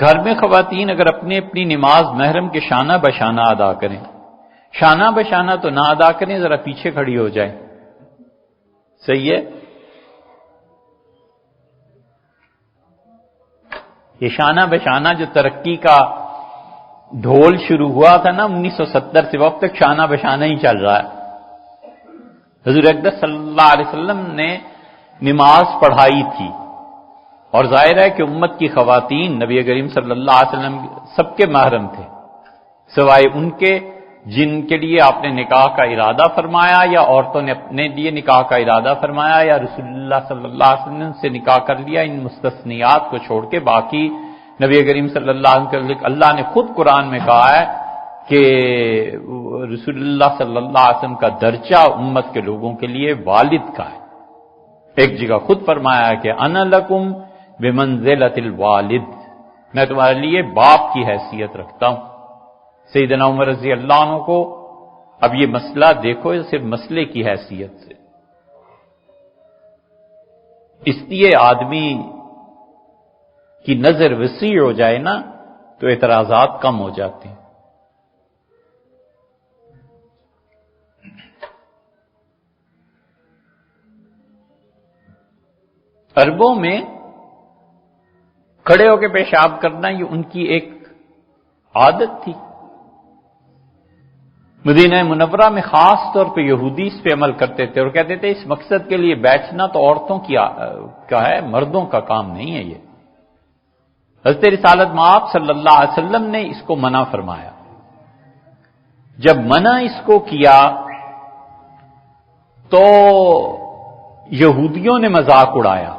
گھر میں خواتین اگر اپنی اپنی نماز محرم کے شانہ بشانہ ادا کریں، شانہ بشانہ تو نہ ادا کریں، ذرا پیچھے کھڑی ہو جائیں، صحیح ہے؟ یہ شانہ بشانہ جو ترقی کا ڈھول شروع ہوا تھا نا 1970 سے، وقت تک شانہ بشانہ ہی چل رہا ہے۔ حضور اقدس صلی اللہ علیہ وسلم نے نماز پڑھائی تھی، اور ظاہر ہے کہ امت کی خواتین نبی کریم صلی اللہ علیہ وسلم سب کے محرم تھے، سوائے ان کے جن کے لیے آپ نے نکاح کا ارادہ فرمایا، یا عورتوں نے اپنے لیے نکاح کا ارادہ فرمایا، یا رسول اللہ صلی اللہ علیہ وسلم سے نکاح کر لیا۔ ان مستثنیات کو چھوڑ کے باقی نبی کریم صلی اللہ علیہ وسلم، اللہ نے خود قرآن میں کہا ہے کہ رسول اللہ صلی اللہ علیہ وسلم کا درجہ امت کے لوگوں کے لیے والد کا ہے۔ ایک جگہ خود فرمایا ہے کہ انا لکم بمنزلۃ الوالد، میں تمہارے لیے باپ کی حیثیت رکھتا ہوں۔ سیدنا عمر رضی اللہ عنہ کو اب یہ مسئلہ دیکھو صرف مسئلے کی حیثیت سے، اس لیے آدمی کی نظر وسیع ہو جائے نا تو اعتراضات کم ہو جاتے ہیں۔ عربوں میں کھڑے ہو کے پیشاب کرنا یہ ان کی ایک عادت تھی۔ مدینہ منورہ میں خاص طور پہ یہودی اس پہ عمل کرتے تھے اور کہتے تھے اس مقصد کے لیے بیٹھنا تو عورتوں کی کیا ہے، مردوں کا کام نہیں ہے۔ یہ حضرت رسالت مآب صلی اللہ علیہ وسلم نے اس کو منع فرمایا۔ جب منع اس کو کیا تو یہودیوں نے مذاق اڑایا۔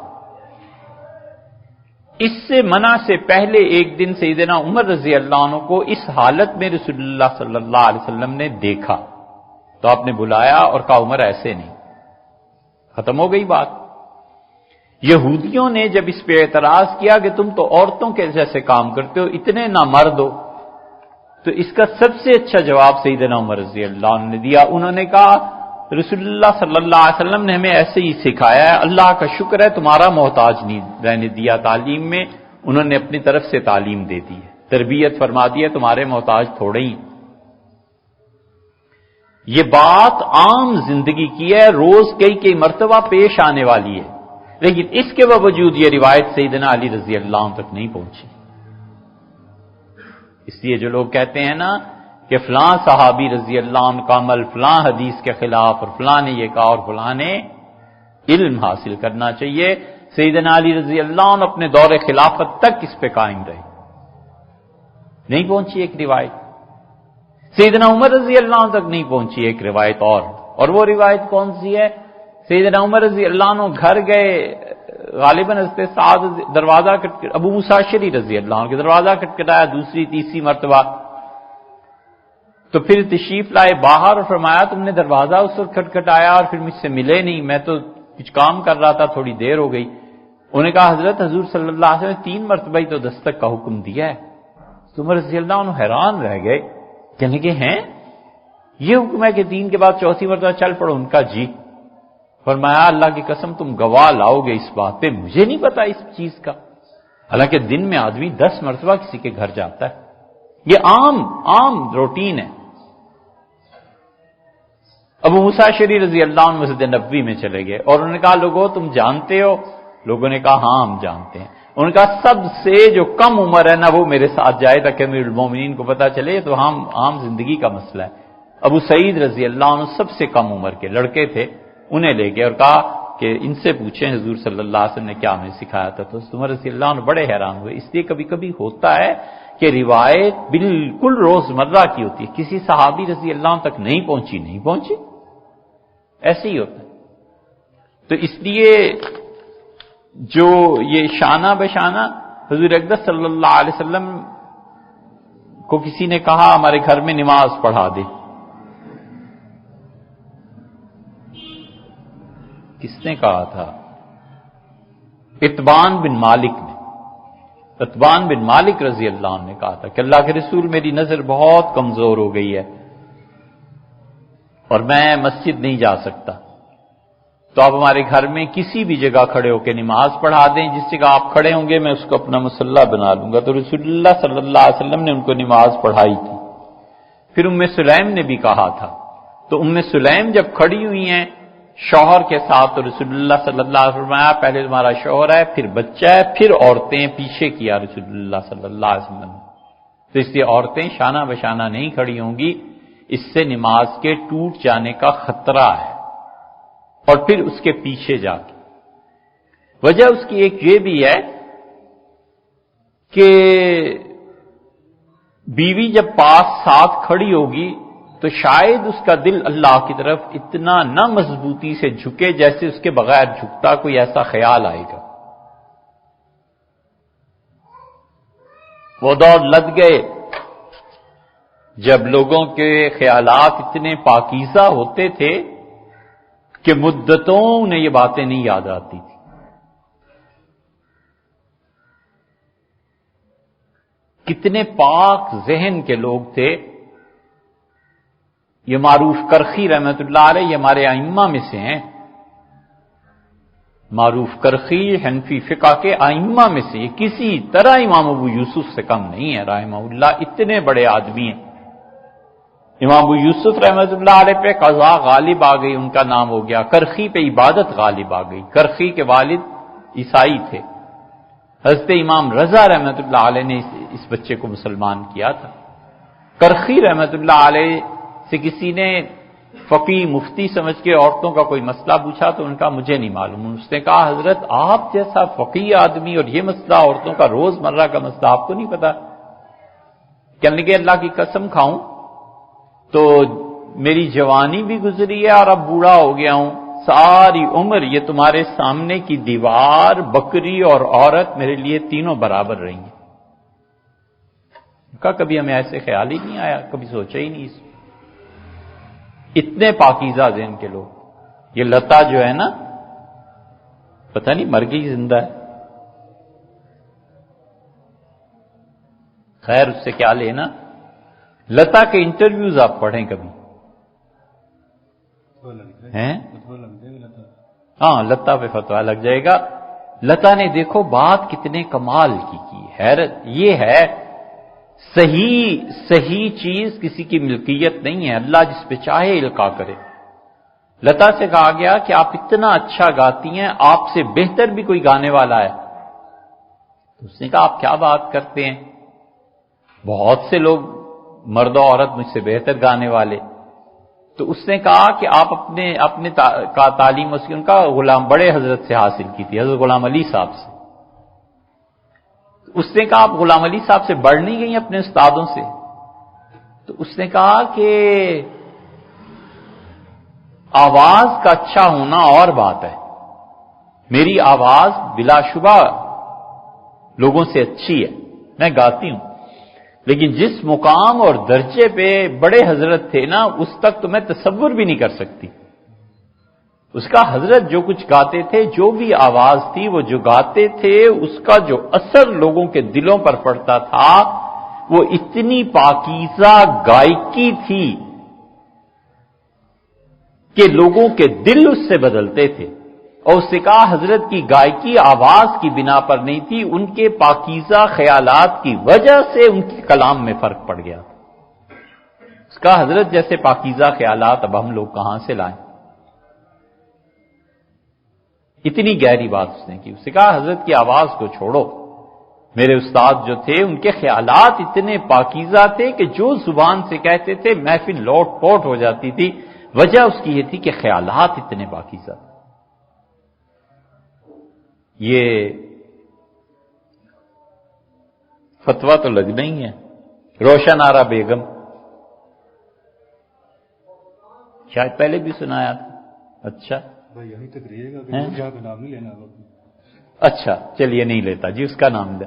اس سے منع سے پہلے ایک دن سیدنا عمر رضی اللہ عنہ کو اس حالت میں رسول اللہ صلی اللہ علیہ وسلم نے دیکھا، تو آپ نے بلایا اور کہا عمر ایسے نہیں، ختم ہو گئی بات۔ یہودیوں نے جب اس پہ اعتراض کیا کہ تم تو عورتوں کے جیسے کام کرتے ہو، اتنے نامرد ہو، تو اس کا سب سے اچھا جواب سیدنا عمر رضی اللہ عنہ نے دیا۔ انہوں نے کہا رسول اللہ صلی اللہ علیہ وسلم نے ہمیں ایسے ہی سکھایا ہے، اللہ کا شکر ہے تمہارا محتاج نہیں رہنے دیا تعلیم میں، انہوں نے اپنی طرف سے تعلیم دے دی ہے، تربیت فرما دی ہے، تمہارے محتاج تھوڑے ہی۔ یہ بات عام زندگی کی ہے، روز کئی مرتبہ پیش آنے والی ہے، لیکن اس کے باوجود یہ روایت سیدنا علی رضی اللہ عنہ تک نہیں پہنچی۔ اس لیے جو لوگ کہتے ہیں نا کہ فلاں صحابی رضی اللہ عنہ کا عمل فلاں حدیث کے خلاف اور فلاں نے یہ کہا اور فلاں نے، علم حاصل کرنا چاہیے۔ سیدنا علی رضی اللہ عنہ اپنے دور خلافت تک اس پہ قائم رہے، نہیں پہنچی ایک روایت۔ سیدنا عمر رضی اللہ عنہ تک نہیں پہنچی ایک روایت، اور وہ روایت کون سی ہے؟ سیدنا عمر رضی اللہ عنہ گھر گئے، غالباً حضرت سعد دروازہ ابو موسیٰ اشعری رضی اللہ عنہ کے دروازہ کٹکھٹایا دوسری تیسری مرتبہ، تو پھر تشریف لائے باہر اور فرمایا تم نے دروازہ اس وقت کھٹکھٹایا اور پھر مجھ سے ملے نہیں، میں تو کچھ کام کر رہا تھا، تھوڑی دیر ہو گئی۔ انہوں نے کہا حضرت حضور صلی اللہ علیہ وسلم نے 3 مرتبہ ہی تو دستک کا حکم دیا ہے۔ تو عمر رضی اللہ عنہ حیران رہ گئے، کہنے لگے ہیں یہ حکم ہے کہ 3 کے بعد چوتھی مرتبہ چل پڑو؟ ان کا جی۔ فرمایا اللہ کی قسم تم گواہ لاؤ گے اس بات پہ، مجھے نہیں پتا اس چیز کا، حالانکہ دن میں آدمی 10 مرتبہ کسی کے گھر جاتا ہے، یہ عام روٹین ہے۔ ابو موسیٰ اشعری رضی اللہ عنہ مسجد نبوی میں چلے گئے اور انہوں نے کہا لوگوں تم جانتے ہو؟ لوگوں نے کہا ہاں ہم جانتے ہیں۔ انہوں نے کہا سب سے جو کم عمر ہے نا وہ میرے ساتھ جائے تاکہ امیر المومنین کو پتا چلے، تو عام زندگی کا مسئلہ ہے۔ ابو سعید رضی اللہ عنہ سب سے کم عمر کے لڑکے تھے، انہیں لے گئے اور کہا کہ ان سے پوچھیں حضور صلی اللہ علیہ وسلم نے کیا ہمیں سکھایا تھا۔ تو عمر رضی اللہ عنہ بڑے حیران ہوئے، اس لیے کبھی کبھی ہوتا ہے کہ روایت بالکل روزمرہ کی ہوتی ہے، کسی صحابی رضی اللہ عنہ تک نہیں پہنچی، ایسے ہی ہوتا ہے۔ تو اس لیے جو یہ شانہ بشانہ حضور اقدس صلی اللہ علیہ وسلم کو کسی نے کہا ہمارے گھر میں نماز پڑھا دے، کس نے کہا تھا؟ اتبان بن مالک رضی اللہ عنہ نے کہا تھا کہ اللہ کے رسول میری نظر بہت کمزور ہو گئی ہے اور میں مسجد نہیں جا سکتا، تو آپ ہمارے گھر میں کسی بھی جگہ کھڑے ہو کے نماز پڑھا دیں، جس جگہ آپ کھڑے ہوں گے میں اس کو اپنا مصلی بنا لوں گا۔ تو رسول اللہ صلی اللہ علیہ وسلم نے ان کو نماز پڑھائی تھی۔ پھر ام سلیم نے بھی کہا تھا، تو ام سلیم جب کھڑی ہوئی ہیں شوہر کے ساتھ، تو رسول اللہ صلی اللہ علیہ وسلم فرمایا پہلے تمہارا شوہر ہے، پھر بچہ ہے، پھر عورتیں، پیچھے کیا رسول اللہ صلی اللہ علیہ وسلم۔ تو اس لیے عورتیں شانہ بشانہ نہیں کھڑی ہوں گی، اس سے نماز کے ٹوٹ جانے کا خطرہ ہے، اور پھر اس کے پیچھے جا کے۔ وجہ اس کی ایک یہ بھی ہے کہ بیوی جب پاس ساتھ کھڑی ہوگی تو شاید اس کا دل اللہ کی طرف اتنا نہ مضبوطی سے جھکے جیسے اس کے بغیر جھکتا، کوئی ایسا خیال آئے گا۔ وہ دور لگ گئے جب لوگوں کے خیالات اتنے پاکیزہ ہوتے تھے کہ مدتوں انہیں یہ باتیں نہیں یاد آتی تھی۔ کتنے پاک ذہن کے لوگ تھے۔ یہ معروف کرخی رحمت اللہ علیہ یہ ہمارے ائمہ میں سے ہیں، معروف کرخی حنفی فقہ کے ائمہ میں سے، یہ کسی طرح امام ابو یوسف سے کم نہیں ہے رحمہ اللہ، اتنے بڑے آدمی ہیں۔ امام ابو یوسف رحمت اللہ علیہ پہ قضا غالب آ گئی، ان کا نام ہو گیا، کرخی پہ عبادت غالب آ گئی۔ کرخی کے والد عیسائی تھے، حضرت امام رضا رحمت اللہ علیہ نے اس بچے کو مسلمان کیا تھا۔ کرخی رحمت اللہ علیہ سے کسی نے فقی مفتی سمجھ کے عورتوں کا کوئی مسئلہ پوچھا تو ان کا مجھے نہیں معلوم، اس نے کہا حضرت آپ جیسا فقی آدمی اور یہ مسئلہ عورتوں کا روز مرہ کا مسئلہ آپ کو نہیں پتا؟ کہنے لگے اللہ کی قسم کھاؤں تو میری جوانی بھی گزری ہے اور اب بوڑھا ہو گیا ہوں، ساری عمر یہ تمہارے سامنے کی دیوار، بکری اور عورت میرے لیے تینوں برابر رہی ہیں۔ کہا کبھی ہمیں ایسے خیال ہی نہیں آیا، کبھی سوچا ہی نہیں اس میں۔ اتنے پاکیزہ ذہن کے لوگ۔ یہ لتا جو ہے نا، پتہ نہیں مر گئی زندہ ہے، خیر اس سے کیا لینا۔ لتا کے انٹرویوز آپ پڑھیں کبھی ہیں؟ ہاں لتا پہ فتویٰ لگ جائے گا۔ لتا نے دیکھو بات کتنے کمال کی حیرت یہ ہے، صحیح چیز کسی کی ملکیت نہیں ہے، اللہ جس پہ چاہے القاء کرے۔ لتا سے کہا گیا کہ آپ اتنا اچھا گاتی ہیں، آپ سے بہتر بھی کوئی گانے والا ہے؟ اس نے کہا آپ کیا بات کرتے ہیں، بہت سے لوگ مرد و عورت مجھ سے بہتر گانے والے۔ تو اس نے کہا کہ آپ اپنے تعلیم ان کا غلام بڑے حضرت سے حاصل کی تھی، حضرت غلام علی صاحب سے۔ اس نے کہا آپ غلام علی صاحب سے بڑھ نہیں گئی اپنے استادوں سے؟ تو اس نے کہا کہ آواز کا اچھا ہونا اور بات ہے، میری آواز بلا شبہ لوگوں سے اچھی ہے، میں گاتی ہوں، لیکن جس مقام اور درجے پہ بڑے حضرت تھے نا اس تک تو میں تصور بھی نہیں کر سکتی۔ اس کا حضرت جو کچھ گاتے تھے، جو بھی آواز تھی وہ جو گاتے تھے، اس کا جو اثر لوگوں کے دلوں پر پڑتا تھا وہ اتنی پاکیزہ گائکی تھی کہ لوگوں کے دل اس سے بدلتے تھے۔ اور اس نے کہا حضرت کی گائکی آواز کی بنا پر نہیں تھی، ان کے پاکیزہ خیالات کی وجہ سے ان کے کلام میں فرق پڑ گیا۔ اس کا حضرت جیسے پاکیزہ خیالات اب ہم لوگ کہاں سے لائیں؟ اتنی گہری بات اس نے کی۔ اس نے کہا حضرت کی آواز کو چھوڑو، میرے استاد جو تھے ان کے خیالات اتنے پاکیزہ تھے کہ جو زبان سے کہتے تھے محفل لوٹ پوٹ ہو جاتی تھی، وجہ اس کی یہ تھی کہ خیالات اتنے پاکیزہ تھے۔ یہ فتویٰ تو لگنا ہی ہے۔ روشن آرا بیگم شاید پہلے بھی سنایا تھا۔ اچھا یہیں تک رہیے گا کہ کا نام نہیں لینا۔ اچھا چلیے نہیں لیتا جی، اس کا نام دے۔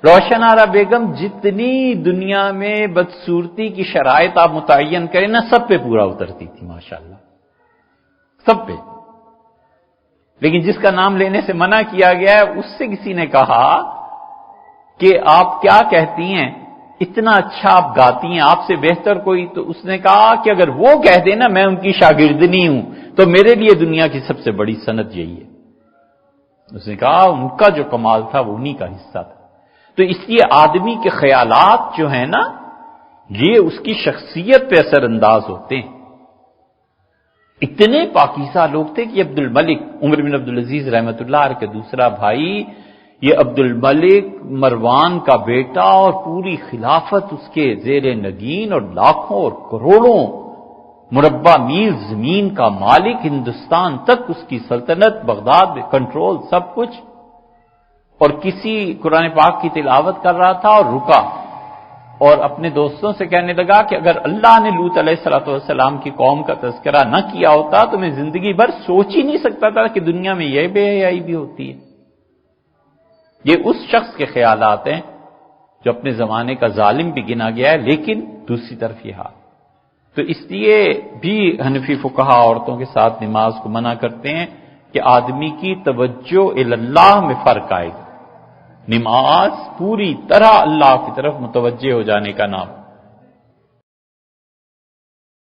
روشن آرا بیگم جتنی دنیا میں بدصورتی کی شرائط آپ متعین کریں نا سب پہ پورا اترتی تھی ماشاءاللہ، سب پہ۔ لیکن جس کا نام لینے سے منع کیا گیا ہے اس سے کسی نے کہا کہ آپ کیا کہتی ہیں، اتنا اچھا آپ گاتی ہیں، آپ سے بہتر کوئی؟ تو اس نے کہا کہ اگر وہ کہہ دے نا میں ان کی شاگردنی ہوں تو میرے لیے دنیا کی سب سے بڑی سند یہی ہے۔ اس نے کہا ان کا جو کمال تھا وہ انہی کا حصہ تھا۔ تو اس لیے آدمی کے خیالات جو ہیں نا یہ اس کی شخصیت پہ اثر انداز ہوتے ہیں۔ اتنے پاکیزہ لوگ تھے کہ عبد الملک، عمر بن عبدالعزیز رحمۃ اللہ علیہ کے دوسرا بھائی، یہ عبد الملک مروان کا بیٹا اور پوری خلافت اس کے زیر نگین اور لاکھوں اور کروڑوں مربع میل زمین کا مالک، ہندوستان تک اس کی سلطنت، بغداد میں کنٹرول، سب کچھ، اور کسی قرآن پاک کی تلاوت کر رہا تھا اور رکا اور اپنے دوستوں سے کہنے لگا کہ اگر اللہ نے لوط علیہ السلام کی قوم کا تذکرہ نہ کیا ہوتا تو میں زندگی بھر سوچ ہی نہیں سکتا تھا کہ دنیا میں یہ بے حیائی بھی ہوتی ہے۔ یہ اس شخص کے خیالات ہیں جو اپنے زمانے کا ظالم بھی گنا گیا ہے، لیکن دوسری طرف یہ حال۔ تو اس لیے بھی حنفی فقہا عورتوں کے ساتھ نماز کو منع کرتے ہیں کہ آدمی کی توجہ اللہ میں فرق آئے گا۔ نماز پوری طرح اللہ کی طرف متوجہ ہو جانے کا نام۔